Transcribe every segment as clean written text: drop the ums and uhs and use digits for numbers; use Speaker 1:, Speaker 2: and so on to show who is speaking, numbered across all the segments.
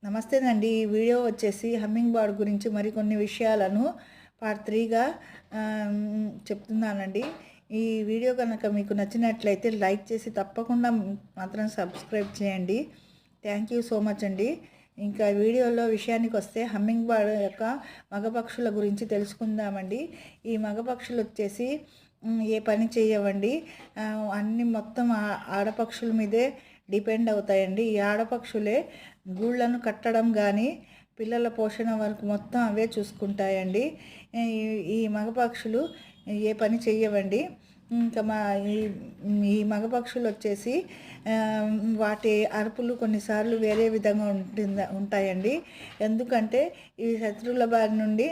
Speaker 1: నమస్తేనండి. ఈ వీడియో వచ్చేసి humming bird గురించి మరికొన్ని విషయాలను పార్ట్ 3గా చెప్తున్నానండి. ఈ వీడియో కనుక మీకు నచ్చినట్లయితే లైక్ చేసి తప్పకుండా మాత్రం సబ్స్క్రైబ్ చేయండి. థ్యాంక్ యూ సో మచ్ అండి. ఇంకా వీడియోలో విషయానికి వస్తే హమ్మింగ్ బర్డ్ యొక్క మగపక్షుల గురించి తెలుసుకుందామండి. ఈ మగపక్షులు వచ్చేసి ఏ పని చేయవండి. అన్నీ మొత్తం ఆడపక్షుల మీదే డిపెండ్ అవుతాయండి. ఈ ఆడపక్షులే గూళ్ళను కట్టడం కానీ పిల్లల పోషణ వరకు మొత్తం అవే చూసుకుంటాయండి. ఈ మగపక్షులు ఏ పని చెయ్యవండి. ఇంకా ఈ మగపక్షులు వచ్చేసి వాటి అరుపులు కొన్నిసార్లు వేరే విధంగా ఉంటాయండి. ఎందుకంటే ఈ శత్రువుల బారి నుండి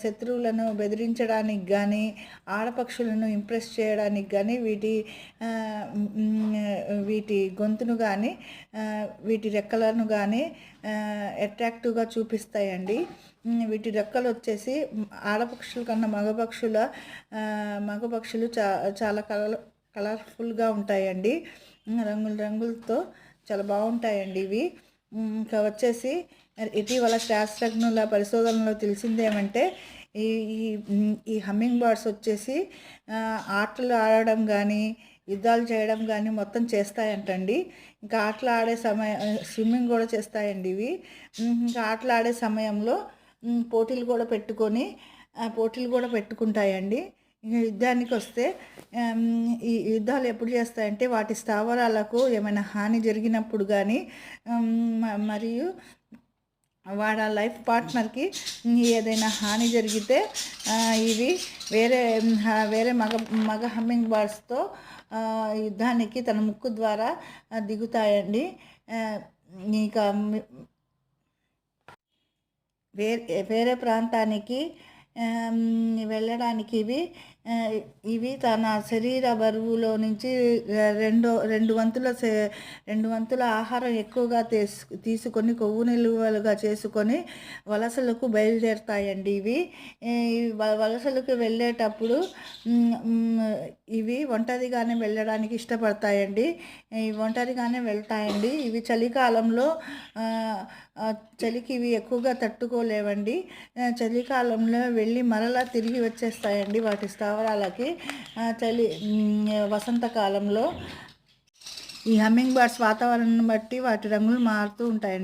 Speaker 1: శత్రువులను బెదిరించడానికి కానీ ఆడపక్షులను ఇంప్రెస్ చేయడానికి కానీ వీటి గొంతును కానీ వీటి రెక్కలను కానీ అట్రాక్టివ్గా చూపిస్తాయండి. వీటి రెక్కలు వచ్చేసి ఆడపక్షుల కన్నా మగపక్షులు చాలా కలర్ఫుల్గా ఉంటాయండి. రంగులతో చాలా బాగుంటాయండి ఇవి. ఇంకా వచ్చేసి ఇటీవల శాస్త్రజ్ఞుల పరిశోధనలో తెలిసిందేమంటే ఈ హమ్మింగ్ బర్డ్స్ వచ్చేసి ఆటలు ఆడడం కానీ యుద్ధాలు చేయడం కానీ మొత్తం చేస్తాయంటండి. ఇంకా ఆటలు ఆడే స్విమ్మింగ్ కూడా చేస్తాయండి ఇవి. ఇంకా ఆటలు ఆడే సమయంలో పోటీలు కూడా పెట్టుకుంటాయండి. ఇంకా యుద్ధానికి వస్తే ఈ యుద్ధాలు ఎప్పుడు చేస్తాయంటే వాటి స్థావరాలకు ఏమైనా హాని జరిగినప్పుడు కానీ మరియు వాడి లైఫ్ పార్ట్నర్కి ఏదైనా హాని జరిగితే ఇవి వేరే మగ హమ్మింగ్ బర్డ్స్తో యుద్ధానికి తన ముక్కు ద్వారా దిగుతాయండి. ఇంకా వేరే ప్రాంతానికి వెళ్ళడానికి ఇవి తన శరీర బరువులో నుంచి రెండు వంతుల ఆహారం ఎక్కువగా తీసుకొని కొవ్వు నిలువలుగా చేసుకొని వలసలకు బయలుదేరుతాయండి. ఇవి వలసలకు వెళ్ళేటప్పుడు ఇవి ఒంటరిగానే వెళ్ళడానికి ఇష్టపడతాయండి. ఒంటరిగానే వెళ్తాయండి. ఇవి చలికాలంలో చలికి ఇవి ఎక్కువగా తట్టుకోలేవండి. చలికాలంలో వెళ్ళి మరలా తిరిగి వచ్చేస్తాయండి వాటి స్థావరాలకి. వసంతకాలంలో ఈ హమ్మింగ్ బర్డ్స్ వాతావరణం బట్టి వాటి రంగులు మారుతూ ఉంటాయండి.